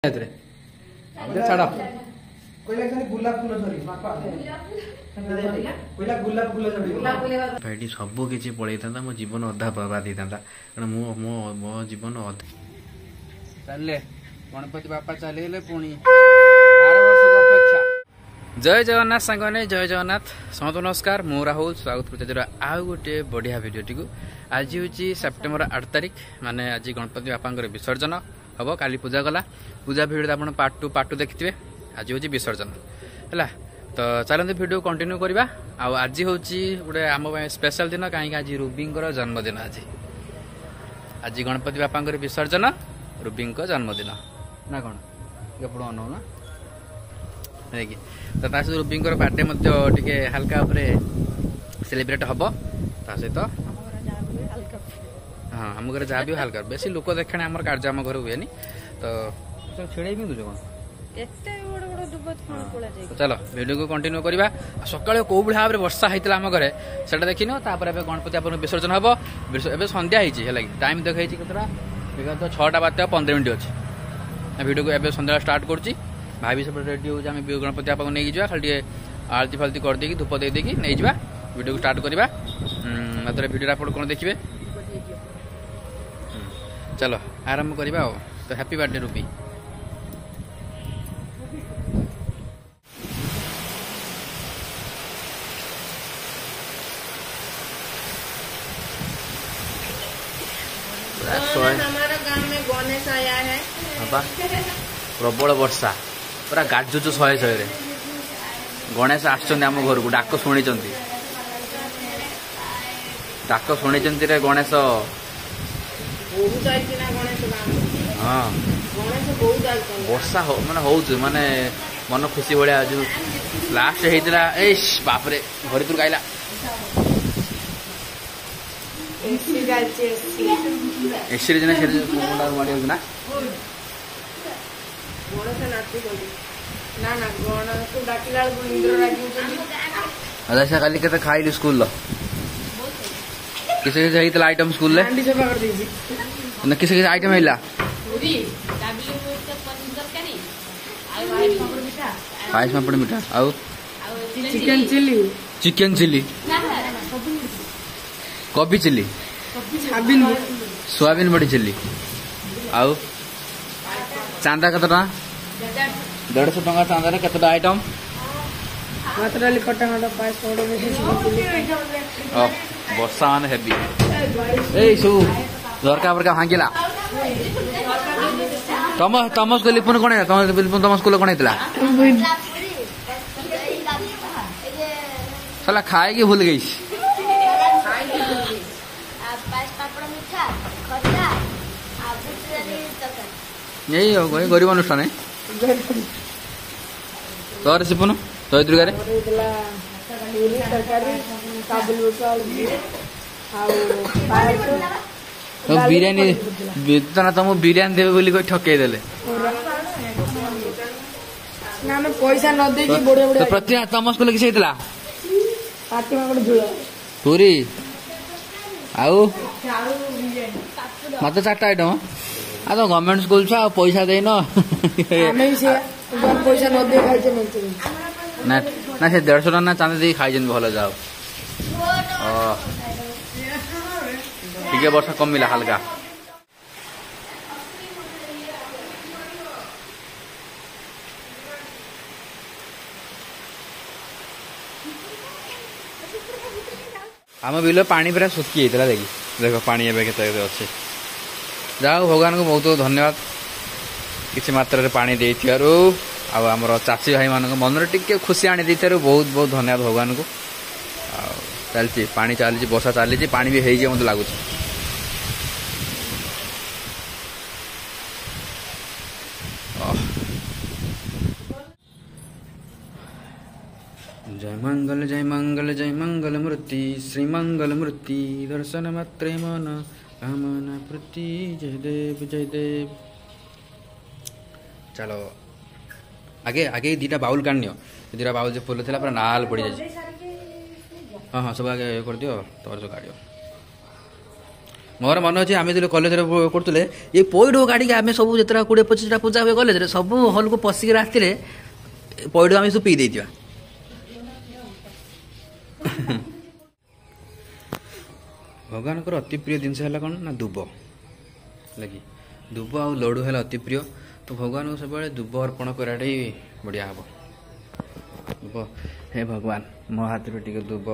छाड़ भाई सब किसी पड़े मो जीवन अधा बर्बाद होता कारण मो जीवन अधा चले गणपति बापा चलिए पुणी 12 वर्ष अपेक्षा। जय जगन्नाथ सांगने जय जगन्नाथ समस्त नमस्कार मु राहुल स्वागत कर आउ गोटे बढ़िया भिडियोटी को। आज हूँ सेप्टेम्बर 8 तारिख माने आज गणपति बापा विसर्जन हम काली पूजा गला पूजा भिडियो आप पार्ट टू देखिए। आज हूँ विसर्जन है तो चलते भिडियो कंटिन्यू करवा। आज हूँ गोटे आम स्पेशल दिन कहीं आज रूबी जन्मदिन। आज गणपति बापा विसर्जन रूबी जन्मदिन ना कौन एपड़ अनु ना है कि तो रूबी बर्थडे टे हल्का सेलिब्रेट हम सहित हाँ आम घर जहाँ भी हल्का बेसी लोक देखे आम कार्य आम घर हुए तो छेड़े भी दूच कौन चलो भिडियो को कंटिन्यू करवा। सकाल कौ भाव में वर्षा होता आम घरे से देखी गणपति आप विसर्जन हम ए सन्ध्या है टाइम देखा तो 6टा 15 मिनट अच्छे भिडियो को एवं सन्ध्या स्टार्ट करुच्ची भाभी सब रेडी हो गणपति आप नहीं जावा खाली आलती फालती करदे धूप दे नहीं जावा भिडियो को स्टार्ट करवा। मतलब भिडियो आप कौन देखिए चलो आरंभ करवा तो हैप्पी बर्थडे रूबी। हमारा गांव में गणेश आया है प्रबल वर्षा पूरा गाजुच 100 रे गणेश आम घर को डाक शुणी रे गणेश हाँ वर्षा माने हो माने मन खुशी भाया जो लास्ट होता बापरे घर तू गाइला एसी ना अच्छा काली के खाइली स्कूल किसी आइटम स्कूल किसी आइटम है पायस पापड़ मीठा आउ चिकन चिली कोबी चिली सोयाबीन बड़ी चिली आउ चांदा कत 150 टका चांदा केतटा आइटम वर्षा मान हेवी सब झरका फरका भांगिला तम स्कूल लिपुन कौन तम स्कूल कौन होता साला खाए कि भूल गई यही गरीब अनुष्ठान है तोर सिपुन तो दुर्गारे बिरियानी तुम बिरियानी देवे बोली कोई ठके देले पैसा न दे प्रति तम स्कूल किसी होता पूरी आउ मत 4टा आइटम आ तो गवर्नमेंट स्कूल छुआ पैसा देन पैसा न दे ना से 150 टका ना चांदी दे खाई भल जाओ टे वर्षा कमिला हल्का आम बिल पानी पूरा सुखी होता देखी देख पानी एवं के अच्छे जाओ भगवान को बहुत धन्यवाद किसी मात्रा पानी दे आमर चाषी भाई मान मन टे खुशी आनी दे बहुत बहुत धन्यवाद भगवान को। चलती पानी चली वर्षा चली पानी भी है मत लगुच जय मंगल जय मंगल जय मंगल मूर्ति श्री मंगल मूर्ति दर्शन मात्रे मन कामना प्रति जय देव। चलो आगे आगे 2टा बाउल काढ़ 2टा बाउल जो फुल थी पूरा नाल पड़ जाए हाँ हाँ सब आगे कर दियो तब सब काढ़ मोर मन अच्छे आम जो कलेज करूँ ये पैड गाड़ी आम सब जो 20-25टा पूजा हुए कलेज सब हल को पशिक राति पैड आम सब पी दे भगवान अति प्रिय जिनस है कौन ना दुब लगी दुब आ लडू है अति प्रिय तो भगवान को सब दुब अर्पण कराटा ही बढ़िया हम दुब हे भगवान मो हाथ में टे दुब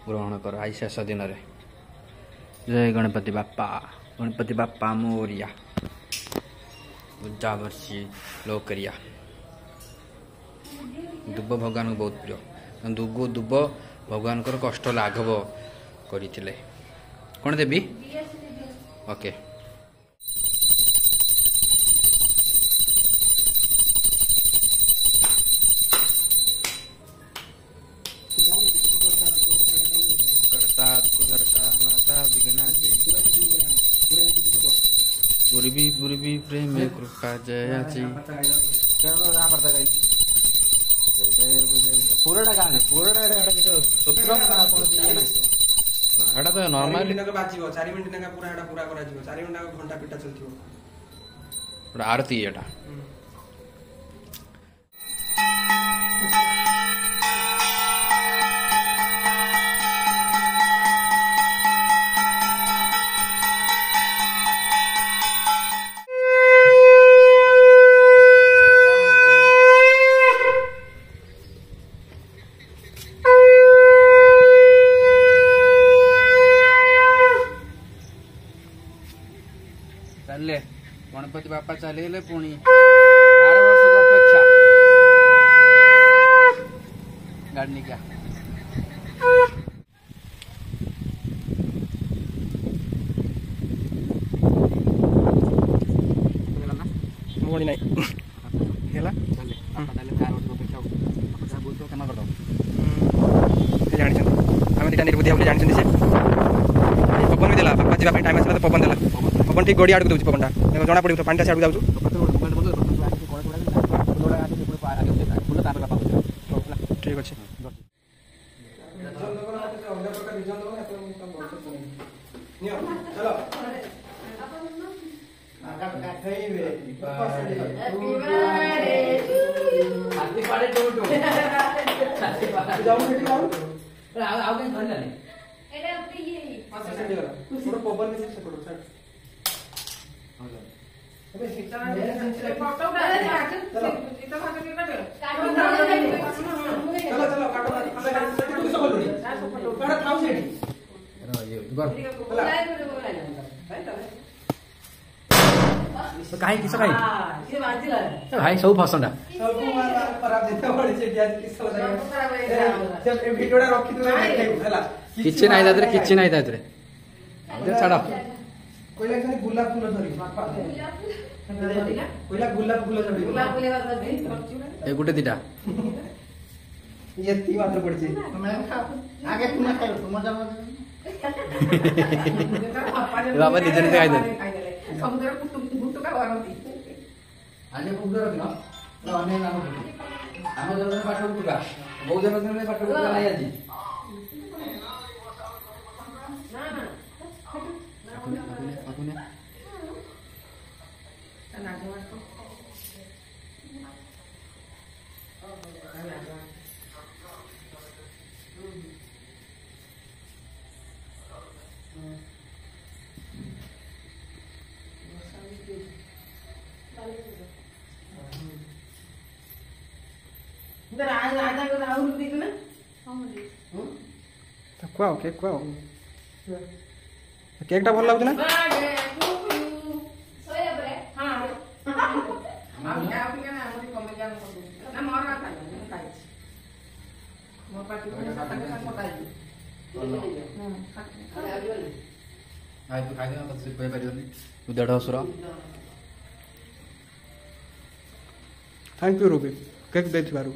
ग्रहण कर आई शेष दिन में जय गणपति बापा मोरिया पूजा वर्षी लोक करिया दुब भगवान को बहुत प्रिय दुब भगवान कष्ट लाघव करते कौन देवी ओके पूर्वी प्रेम कृपा जयाची पूराटा गाँव पूराटा तो नॉर्मल बाजिबो 4 मिनिट ना पूरा एटा पूरा करा जिवो 4 मिनिट घंटा पिटा चलथिबो आरती एटा चले गणपति बापा चले पुणी 12 वर्ष को अपेक्षा गाड़ी क्या पवन भी देला बापा जीवा टाइम आसला तो पवन देला पवन ठीक गड़ी आड़ को पवन जना पड़ी पानी से आड़ जाऊ ठीक अच्छे कहीं किस कहीं भाई सब फसंडा किसी ना किसी ना छाड़ गोटे दीटा बाबा निज निजे खाई खुआओ केक खुआओ केक टा भल लागु ना थैंक यू रूबी केक दे थिबारु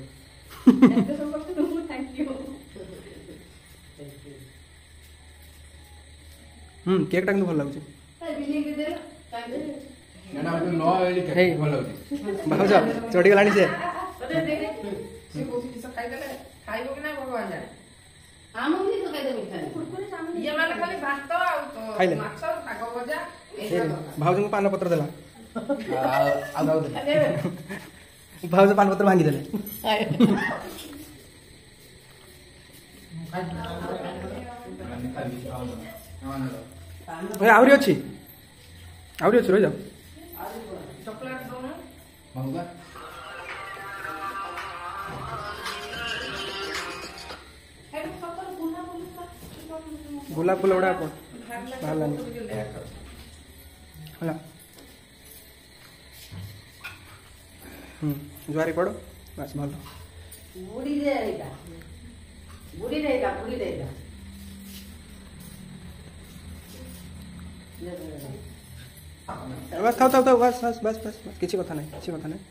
केक टा भल लागु भाज चढ़ी गलानी से ये वाला खाली भात और खाइले माछ शाग भजा भाउज को पान पत्र देला भाउज पान पत्र भांगी देले आउरी अछि रहि जाओ चॉकलेट दो गोलाप फूल गुड़ा बाहरलानी है जुआरी पड़ो बस भल बुढ़ी रहेगा बुढ़ी रहेगा बुढ़ी रहेगा बस खाओ खाओ बस बस बस बस बस किसी कथा नहीं किसी कथा नहीं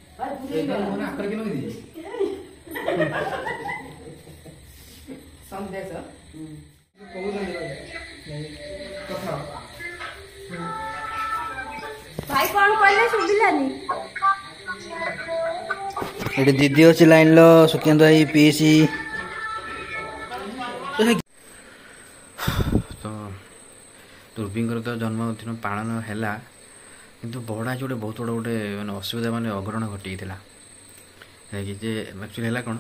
संदेश भाई कौन कहले सुबिलानी ଏଠି ଦିଦି ଅଛି ଲାଇନର ସୁକେନ୍ଦ୍ର ଭାଇ ପିଏସି ତ ଦୁର୍ବିଙ୍କର ତ ଜନ୍ମଦିନ ପାଳନ ହେଲା କିନ୍ତୁ ବଡ଼ ଆଜି ଗୋଟେ ବହୁତ ବଡ଼ ଗୋଟେ ମାନେ ଅସୁବିଧା ମାନେ ଅଘଟଣ ଘଟିଯାଇଥିଲା କି ଯେ ଆକ୍ଚୁଆଲି ହେଲା କ'ଣ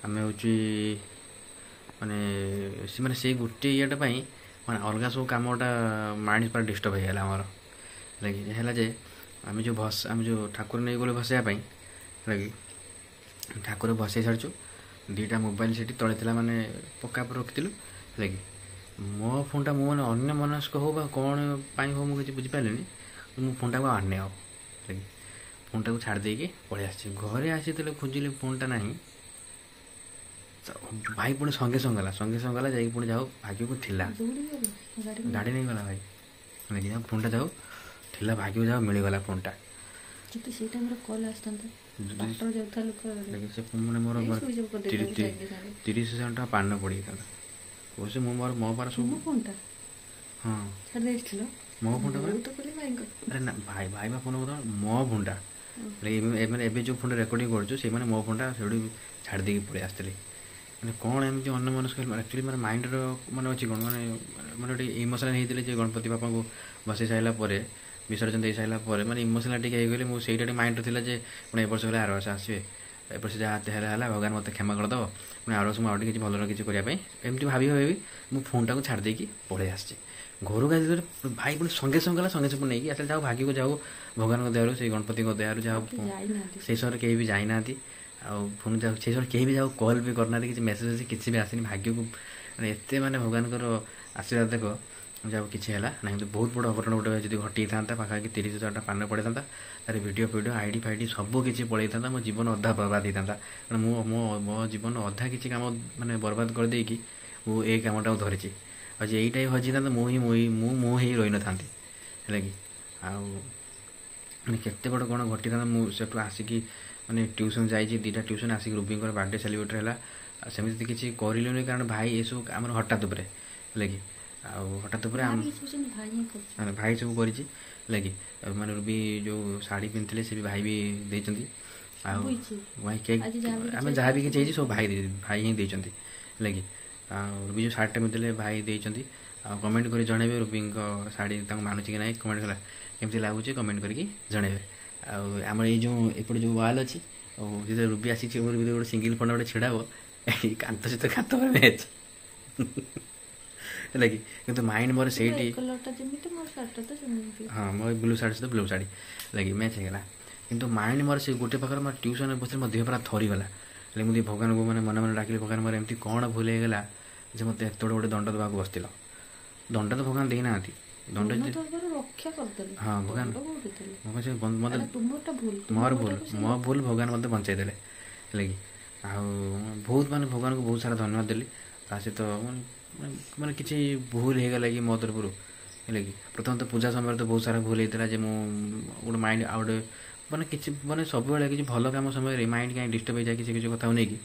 ଆମେ ହେଉଛି ମାନେ ସେଇ ଗୋଟିଏ ଇଏଟା ପାଇଁ ମାନେ ଅଲଗା ସବୁ କାମଟା ମାଇଣ୍ଡ ପୁରା ଡିଷ୍ଟର୍ବ ହେଇଗଲା ଆମର ହେଲା ଯେ ଆମେ ଯେଉଁ ଠାକୁର ନେଇଗଲୁ ଭସେଇବା ପାଇଁ ହେଲା କି ଠାକୁର ଭସେଇ ସାରିଛୁ ଦୁଇଟା ମୋବାଇଲ ସେଠି ତଳେ ଥିଲା ମାନେ ପକ୍କା ଉପରେ ରଖିଥିଲୁ ହେଲା କି ମୋ ଫୋନ୍ଟା ମୁଁ ମାନେ ଅନ୍ୟ ମନସ୍କ ହଉ ବା କ'ଣ ପାଇଁ ହଉ ମୁଁ କିଛି ବୁଝିପାରିଲିନି ମୁଁ ଫୋନ୍ଟାକୁ ଆଣେ ଆଉ ହେଲା କି ଫୋନ୍ଟାକୁ ଛାଡ଼ି ଦେଇକି ପଳେଇ ଆସିଛି ଘରେ ଆସିଥିଲେ ଖୋଜିଲେ ଫୋନ୍ଟା ନାହିଁ ଭାଇ ପୁଣି ସଙ୍ଗେ ସଙ୍ଗେ ଗଲା ଯାଇକି ପୁଣି ଯାଉ ଭାଗ୍ୟକୁ ଥିଲା ଗାଡ଼ି ନେଇଗଲା ଭାଇ ହେଲା କି ଯାଉ ଫୋନ୍ଟା ଯାଉ ଥିଲା ଭାଗ୍ୟକୁ ଯାଉ ମିଳିଗଲା ଫୋନ୍ଟା କିନ୍ତୁ ସେଇଟା ଆମର କଲ୍ ଆସିଥାନ୍ତା ଡାକ୍ତର ଯାଉଥିବା ଲୋକ ସେ ମାନେ ମୋର 30,000 ଟଙ୍କା ପାନ ପଡ଼ିଯାଇଥାନ୍ତା କହୁଛି ମୁଁ ମୋ ପାର ସବୁ ଫୋନ୍ଟା ହଁ ଛାଡ଼ି ଦେଇଥିଲ ମୋ ଫୋନ୍ଟା ଭାଇଙ୍କ ଆରେ ନା ଭାଇ ବା ଫୋନ୍ କଥା ମୋ ଫୋନ୍ଟା ଏବେ ଯେଉଁ ଫୋନ୍ଟା ରେକର୍ଡ଼ିଂ କରୁଛୁ ସେମାନେ ମୋ ଫୋନ୍ଟା ସେଠି ଛାଡ଼ି ଦେଇକି ପଳେଇ ଆସିଥିଲେ ମାନେ କ'ଣ ଏମିତି ଅନ୍ୟମନସ୍କ ଆକ୍ଚୁଆଲି ମାନେ ମାଇଣ୍ଡର ମାନେ ଅଛି କ'ଣ ମାନେ ଗୋଟେ ଇମୋସନାଲ୍ ହେଇଥିଲେ ଯେ ଗଣପତି ବାପାଙ୍କୁ ବସେଇ ସାରିଲା ପରେ ବିସର୍ଜନ ଦେଇ ସାରିଲା ପରେ ମାନେ ଇମୋସନାଲ୍ ଟିକେ ହେଇଗଲେ ମୁଁ ସେଇଟା ଟିକେ ମାଇଣ୍ଡରେ ଥିଲା ଯେ ପୁଣି ଏ ବର୍ଷ ହେଲେ ଆର ବର୍ଷ ଆସିବେ ଏ ବର୍ଷ ଯାହା ହେଲା ଭଗବାନ ମୋତେ କ୍ଷମା କରିଦେବ ପୁଣି ଆର ବର୍ଷ ମୁଁ ଆଉ ଟିକେ କିଛି ଭଲର କିଛି କରିବା ପାଇଁ ଏମିତି ଭାବି ମୁଁ ଫୋନ୍ଟାକୁ ଛାଡ଼ି ଦେଇକି ପଳେଇ ଆସିଛି ଘରକୁ ଆସିଲେ ଭାଇ ପୁଣି ସଙ୍ଗେ ସଙ୍ଗେ ନେଇକି ଆସିଲେ ଯାଉ ଭାଗ୍ୟକୁ ଯାଉ ଭଗବାନଙ୍କ ଦୟାରୁ ସେଇ ଗଣପତିଙ୍କ ଦୟାରୁ ଯାଉ ସେଇ ସମୟରେ କେହି ବି ଯାଇନାହାନ୍ତି ଆଉ ପୁଣି ଯାଉ ସେଇ ସମୟରେ କେହି ବି ଯାଉ କଲ୍ ବି କରିନାହାନ୍ତି କିଛି ମେସେଜ୍ କିଛି ବି ଆସିନି ଭାଗ୍ୟକୁ ମାନେ ଏତେ ମାନେ ଭଗବାନଙ୍କର ଆଶୀର୍ବାଦ ଦେଖ ଯାଉ କିଛି ହେଲା ନାହିଁ କିନ୍ତୁ ବହୁତ ବଡ଼ ଅଘଟଣ ଗୋଟେ ଯଦି ଘଟିଥାନ୍ତା ପାଖାପାଖି 30,000 ଟଙ୍କା ପାନ ପଡ଼ିଥାନ୍ତା ତାର ଭିଡ଼ିଓ ଆଇଡ଼ି ଫାଇଡ଼ି ସବୁ କିଛି ପଳେଇଥାନ୍ତା ମୋ ଜୀବନ ଅଧା ବର୍ବାଦ ହେଇଥାନ୍ତା କାରଣ ମୋ ଜୀବନ ଅଧା କିଛି କାମ ମାନେ ବର୍ବାଦ କରିଦେଇକି ମୁଁ ଏଇ କାମଟାକୁ ଧରିଛି ଆଉ ଯେ ଏଇଟା ହଜିଥାନ୍ତା ମୁଁ ହିଁ ରହିନଥାନ୍ତି ହେଲା କି ଆଉ ମାନେ କେତେ ବଡ଼ କ'ଣ ଘଟିଥାନ୍ତା ମୁଁ ସେଠୁ ଆସିକି ମାନେ ଟ୍ୟୁସନ୍ ଯାଇଛି 2ଟା ଟ୍ୟୁସନ୍ ଆସିକି ରୁବିଙ୍କର ବାର୍ଥଡେ ସେଲିବ୍ରେଟ୍ ହେଲା ଆଉ ସେମିତି କିଛି କରିଲୁନି କାରଣ ଭାଇ ଏସବୁ ଆମର ହଠାତ୍ ଉପରେ ହେଲା କି ଆଉ ହଠାତ୍ ଉପରେ ମାନେ ଭାଇ ସବୁ କରିଛି ହେଲା କି ମାନେ ରୁବି ଯେଉଁ ଶାଢ଼ୀ ପିନ୍ଧିଥିଲେ ସେ ବି ଭାଇ ବି ଦେଇଛନ୍ତି ଆଉ ଭାଇ କେକ୍ ଆମେ ଯାହା ବି କିଛି ହେଇଛି ସବୁ ଭାଇ ହିଁ ଦେଇଛନ୍ତି ହେଲା କି ଆଉ ରୁବି ଯେଉଁ ଶାଢ଼ୀଟା ପିନ୍ଧିଥିଲେ ଭାଇ ଦେଇଛନ୍ତି ଆଉ କମେଣ୍ଟ କରି ଜଣାଇବେ ରୁବିଙ୍କ ଶାଢ଼ୀ ତାଙ୍କୁ ମାନୁଛି କି ନାହିଁ କମେଣ୍ଟ କଲା କେମିତି ଲାଗୁଛି କମେଣ୍ଟ କରିକି ଜଣାଇବେ ଆଉ ଆମର ଏଇ ଯେଉଁ ଏପଟେ ଯେଉଁ ୱାଲ୍ ଅଛି ଆଉ ଯେତେବେଳେ ରୁବି ଆସିଛି ଗୋଟେ ସିଙ୍ଗିଲ୍ ଫୋନ୍ ଗୋଟେ ଛିଡ଼ା ହବ ଏଇ କାନ୍ଥ ସହିତ କାନ୍ଥ ମ୍ୟାଚ୍ ହେଲା କି କିନ୍ତୁ ମାଇଣ୍ଡ ମୋର ସେଇଠି ହଁ ମୋ ବ୍ଲୁ ଶାଢ଼ୀ ସହିତ ବ୍ଲୁ ଶାଢ଼ୀ ହେଲା କି ମ୍ୟାଚ୍ ହେଇଗଲା କିନ୍ତୁ ମାଇଣ୍ଡ ମୋର ସେ ଗୋଟେ ପାଖରେ ମୋର ଟ୍ୟୁସନ୍ରେ ବସିଲେ ମୋ ଦେହ ପୁରା ଥରିଗଲା ହେଲେ ମୁଁ ଭଗବାନଙ୍କୁ ମାନେ ମନେ ଡାକିଲି ଭଗବାନ ମୋର ଏମିତି କ'ଣ ଭୁଲ ହେଇଗଲା ଯେ ମୋତେ ଏତେ ଗୋଟେ ଦଣ୍ଡ ଦେବାକୁ ବସିଥିଲ ଦଣ୍ଡ ତ ଭଗବାନ ଦେଇନାହାନ୍ତି ଦଣ୍ଡ ହଁ ଭଗବାନ ମୋର ଭୁଲ ଭଗବାନ ମୋତେ ବଞ୍ଚାଇ ଦେଲେ ହେଲା କି ଆଉ ବହୁତ ମାନେ ଭଗବାନଙ୍କୁ ବହୁତ ସାରା ଧନ୍ୟବାଦ ଦେଲି ତା ସହିତ ମାନେ କିଛି ଭୁଲ ହେଇଗଲା କି ମୋ ତରଫରୁ ହେଲା କି ପ୍ରଥମତଃ ପୂଜା ସମୟରେ ତ ବହୁତ ସାରା ଭୁଲ ହେଇଥିଲା ଯେ ମୁଁ ଗୋଟେ ମାଇଣ୍ଡ ଆଉ ଗୋଟେ ମାନେ କିଛି ମାନେ ସବୁବେଳେ କିଛି ଭଲ କାମ ସମୟରେ ମାଇଣ୍ଡ କାହିଁ ଡିଷ୍ଟର୍ବ ହେଇଯାଏ କିଛି କଥାକୁ ନେଇକି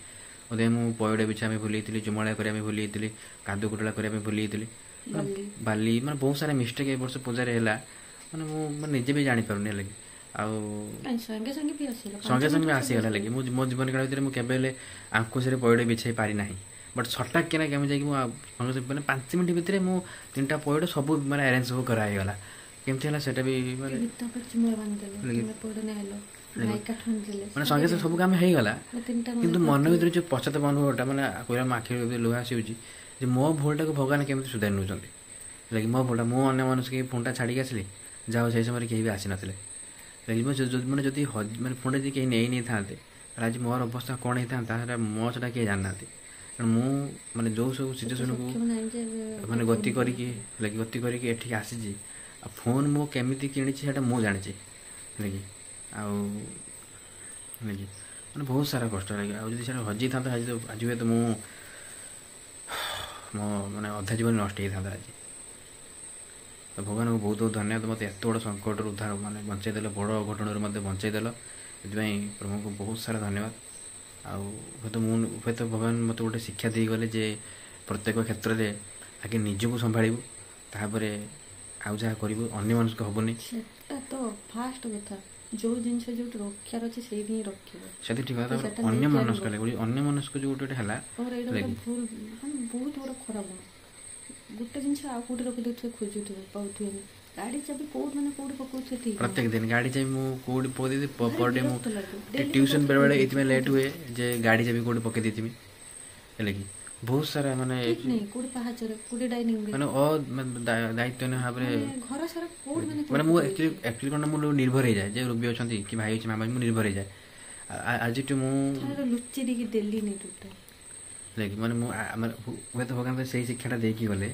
ବୋଧେ ମୁଁ ପଇଡ଼ ବିଛା ପାଇଁ ଭୁଲି ଯାଇଥିଲି ଚୁମଳା କରିବା ପାଇଁ ଭୁଲି ଯାଇଥିଲି କାଦୁ କୁଟଳା କରିବା ପାଇଁ ଭୁଲି ଯାଇଥିଲି ବାଲି ମାନେ ବହୁତ ସାରା ମିଷ୍ଟେକ୍ ଏ ବର୍ଷ ପୂଜାରେ ହେଲା ମାନେ ମୁଁ ନିଜେ ବି ଜାଣିପାରୁନି ହେଲା କି ଆଉ ସଙ୍ଗେ ସଙ୍ଗେ ବି ଆସିଗଲା ହେଲା କି ମୋ ଜୀବନ କାଳ ଭିତରେ ମୁଁ କେବେ ହେଲେ ଆଙ୍କୁଶରେ ପଇଡ଼ ବିଛାଇ ପାରିନାହିଁ ବଟ୍ ସଟାକ୍ କିନା କେମିତି ଯାଇକି ମୁଁ ମାନେ 5 ମିନିଟ୍ ଭିତରେ ମୁଁ 3ଟା ପଇଡ଼ ସବୁ ମାନେ ଆରେଞ୍ଜ ସବୁ କରାହେଇଗଲା। କେମିତି ହେଲା ସେଇଟା ବି ମାନେ ମାନେ ସଙ୍ଗେ ସଙ୍ଗେ ସବୁ କାମ ହେଇଗଲା। କିନ୍ତୁ ମନ ଭିତରେ ଯେଉଁ ପଶ୍ଚାତାପ ଅନୁଭବଟା ମାନେ କହିଲା ମୋ ଆଖିରେ ଲୁହ ଆସିଯାଉଛି ଯେ ମୋ ଭୁଲଟାକୁ ଭଗବାନ କେମିତି ସୁଧାରି ନେଉଛନ୍ତି। ଲାଗି ମୋ ଭୁଲଟା ମୁଁ ଅନ୍ୟ ମନସ୍କୁ ଫୋନ୍ଟା ଛାଡ଼ିକି ଆସିଲି, ଯାହା ହଉ ସେଇ ସମୟରେ କେହି ବି ଆସିନଥିଲେ। ଲାଗି ମାନେ ଯଦି ମାନେ ଫୋନ୍ଟା ଯଦି କେହି ନେଇଥାନ୍ତେ ତାହେଲେ ଆଜି ମୋର ଅବସ୍ଥା କ'ଣ ହେଇଥାନ୍ତା ସେଟା ମୋ ସେଟା କେହି ଜାଣିନାହାନ୍ତି। କାରଣ ମୁଁ ମାନେ ଯେଉଁ ସବୁ ସିଚୁଏସନ୍କୁ ମାନେ ଗତି କରିକି ଏଠିକି ଆସିଛି। ଆଉ ଫୋନ୍ ମୁଁ କେମିତି କିଣିଛି ସେଇଟା ମୁଁ ଜାଣିଛି ହେଲା କି। ଆଉ ହେଲା କି ମାନେ ବହୁତ ସାରା କଷ୍ଟ ଲାଗେ। ଆଉ ଯଦି ସେଇଟା ହଜିଥାନ୍ତା ଆଜି ହୁଏତ ମୁଁ ମୋ ମାନେ ଅଧା ଜୀବନ ନଷ୍ଟ ହେଇଥାନ୍ତା ଆଜି। ତ ଭଗବାନଙ୍କୁ ବହୁତ ବହୁତ ଧନ୍ୟବାଦ, ମୋତେ ଏତେ ବଡ଼ ସଙ୍କଟରୁ ଉଦ୍ଧାର ମାନେ ବଞ୍ଚାଇ ଦେଲ, ବଡ଼ ଅଘଟଣରୁ ମୋତେ ବଞ୍ଚାଇ ଦେଲ। ସେଥିପାଇଁ ପ୍ରଭୁଙ୍କୁ ବହୁତ ସାରା ଧନ୍ୟବାଦ। ଆଉ ହୁଏତ ଭଗବାନ ମୋତେ ଗୋଟେ ଶିକ୍ଷା ଦେଇଗଲେ ଯେ ପ୍ରତ୍ୟେକ କ୍ଷେତ୍ରରେ ଆଗେ ନିଜକୁ ସମ୍ଭାଳିବୁ, ତାପରେ ଆଉ ଯାହା କରିବୁ ଅନ୍ୟମାନଙ୍କୁ ହେବନି। ସେଟା ତ ଫାଷ୍ଟ କଥା, ଯୋଉ ଜିନିଷ ଯୋଉଠି ରକ୍ଷାର ଅଛି ସେଇଠି ହିଁ ରଖିବ। ସେଠି ଠିକ୍ କଥା। ତାପରେ ଅନ୍ୟ ମନସ୍କ ଯୋଉ ଗୋଟେ ହେଲା ଭୁଲ ମାନେ ବହୁତ ବଡ଼ ଖରାପ ଗୁଣ। ଗୋଟେ ଜିନିଷ ଆଉ କୋଉଠି ରଖିଦେଉଥିବେ, ଖୋଜୁଥିବେ, ପାଉଥିବେ। ଗାଡ଼ି ଚାବି କୋଉଠି ମାନେ କୋଉଠି ପକଉଥିବେ ଠିକ୍। ପ୍ରତ୍ୟେକ ଦିନ ଗାଡ଼ି ଚାବି ମୁଁ କୋଉଠି ପକେଇ ପର ଡେ ମୁଁ ଟ୍ୟୁସନ୍ ବେଳେବେଳେ ଏଇଥିପାଇଁ ଲେଟ୍ ହୁଏ ଯେ ଗାଡ଼ି ଚାବି କୋଉଠି ପକେଇ ଦେଇଥିବି ହେଲେ କି ବହୁତ ସାରା ମାନେ କୋଉଠି ପାହାଚରେ କୋଉଠି ଡାଇନିଂ ମାନେ ଦାୟିତ୍ୱ ଭାବରେ ଘର ସାରା କୋଉଠି ମାନେ ମୁଁ ଆକ୍ଚୁଆଲି କ'ଣ ମୁଁ ନିର୍ଭର ହେଇଯାଏ ଯେ ରୋଗୀ ଅଛନ୍ତି କି ଭାଇ ଅଛି ମାମା ମୁଁ ନିର୍ଭର ହେଇଯାଏ। ଆଜିଠୁ ମୁଁ ଲୁଚି ଦେଇକି ଦେଲିନି ଟୋଟାଲ ହେଲେ ମାନେ ମୁଁ ହୁଏତ ଭଗବାନ ସେଇ ଶିକ୍ଷାଟା ଦେଇକି ଗଲେ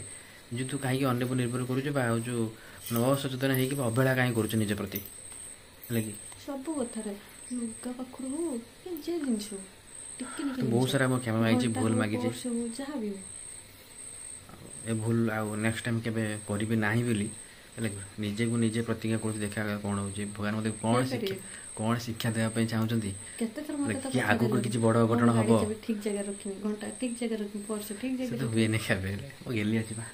ଯେ ତୁ କାହିଁକି ଅନ୍ୟକୁ ନିର୍ଭର କରୁଛୁ ବା ଆଉ ଯେଉଁ ଅସଚେତନ ହେଇକି ବା ଅବହେଳା କାହିଁକି କରୁଛୁ ନିଜ ପ୍ରତି ହେଲେ କି ସବୁ କଥାରେ ଲୁଗା ପାଖରୁ ହଉ ଯେ ଜିନିଷ ବହୁତ ସାରା ମୁଁ କ୍ଷମା ମାଗିଛି, ଭୁଲ ମାଗିଛି। ଯାହା ବି ଏ ଭୁଲ ଆଉ ନେକ୍ସଟ ଟାଇମ୍ କେବେ କରିବି ନାହିଁ ବୋଲି ହେଲେ ନିଜକୁ ନିଜେ ପ୍ରତିଜ୍ଞା କରୁଛି। ଦେଖା କ'ଣ ହେଉଛି ଭଗବାନ ମୋତେ କ'ଣ ଶିକ୍ଷା ଦେବା ପାଇଁ ଚାହୁଁଛନ୍ତି କି ଆଗକୁ କିଛି ବଡ଼ ଅଘଟଣ ହେବ। ଠିକ୍ ଜାଗାରେ ରଖିବି, ଘଣ୍ଟା ଠିକ୍ ଜାଗାରେ ରଖିବି, ପର୍ସ ଠିକ୍ ଜାଗାରେ ହୁଏନି କେବେ ହେଲେ ମୁଁ ଗେଲି ଅଛି ବା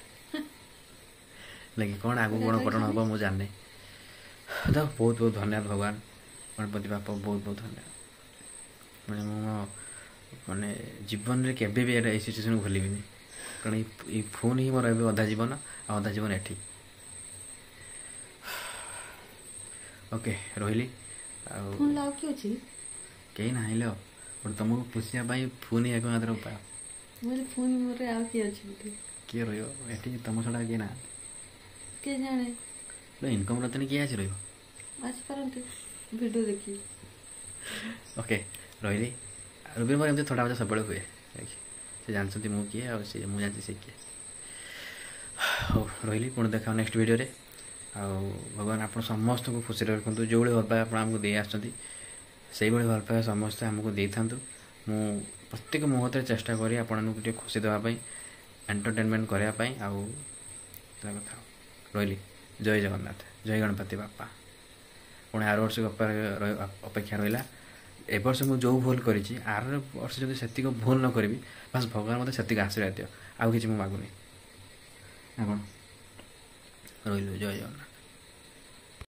ଲାଗି କ'ଣ ଆଗକୁ କ'ଣ ଅଘଟଣ ହେବ ମୁଁ ଜାଣିନି। ତ ବହୁତ ବହୁତ ଧନ୍ୟବାଦ ଭଗବାନ ଗଣପତି ବାପା, ବହୁତ ବହୁତ ଧନ୍ୟବାଦ। ମାନେ ମୁଁ ମାନେ ଜୀବନରେ କେବେ ବି ଏଇ ସିଚୁଏସନ୍କୁ ଭୁଲିବିନି। କାରଣ ଏଇ ଫୋନ୍ ହିଁ ମୋର ଏବେ ଅଧା ଜୀବନ, ଆଉ ଅଧା ଜୀବନ ଏଠି। ଓକେ ରହିଲି। ଆଉ କେହି ନାହିଁ ଲୋ, ତମକୁ ପୋଷିବା ପାଇଁ ଫୋନ୍ ହିଁ ଏକମାତ୍ର ଉପାୟ। କିଏ ରହିବ ଏଠି ତମ ଛଡ଼ା କିଏ ନାହାନ୍ତି। କିଏ ଜାଣେ ଇନକମ୍ ରତେନି କିଏ ଆସି ରହିବ, ଆସିପାରନ୍ତି ଭିଡ଼ିଓ ଦେଖି। ଓକେ ରହିଲି। ରବିର ମୋର ଏମିତି ଥୋଡ଼ା ମଜା ସବୁବେଳେ ହୁଏ, ସେ ଜାଣିଛନ୍ତି ମୁଁ କିଏ ଆଉ ମୁଁ ଜାଣିଛି ସେ କିଏ। ହଉ ରହିଲି, ପୁଣି ଦେଖାଅ ନେକ୍ସଟ ଭିଡ଼ିଓରେ। ଆଉ ଭଗବାନ ଆପଣ ସମସ୍ତଙ୍କୁ ଖୁସିରେ ରଖନ୍ତୁ। ଯେଉଁଭଳି ଭଲ ପାଇବା ଆପଣ ଆମକୁ ଦେଇ ଆସିଛନ୍ତି ସେଇଭଳି ଭଲ ପାଇବା ସମସ୍ତେ ଆମକୁ ଦେଇଥାନ୍ତୁ। ମୁଁ ପ୍ରତ୍ୟେକ ମୁହୂର୍ତ୍ତରେ ଚେଷ୍ଟା କରି ଆପଣଙ୍କୁ ଟିକେ ଖୁସି ଦେବା ପାଇଁ, ଏଣ୍ଟରଟେନମେଣ୍ଟ କରିବା ପାଇଁ। ଆଉ କଥା ରହିଲି। ଜୟ ଜଗନ୍ନାଥ, ଜୟ ଗଣପତି ବାପା। ପୁଣି ଆର ବର୍ଷକୁ ଅପେକ୍ଷା ରହିଲା। ଏ ବର୍ଷ ମୁଁ ଯେଉଁ ଭୁଲ କରିଛି ଆର ବର୍ଷ ଯଦି ସେତିକି ଭୁଲ ନ କରିବି, ବାସ୍ ଭଗବାନ ମୋତେ ସେତିକି ଆଶୀର୍ବାଦ ଦିଅ, ଆଉ କିଛି ମୁଁ ମାଗୁନି। ନା କ'ଣ? ରହିଲୁ, ଜୟ ଜଗନ୍ନାଥ।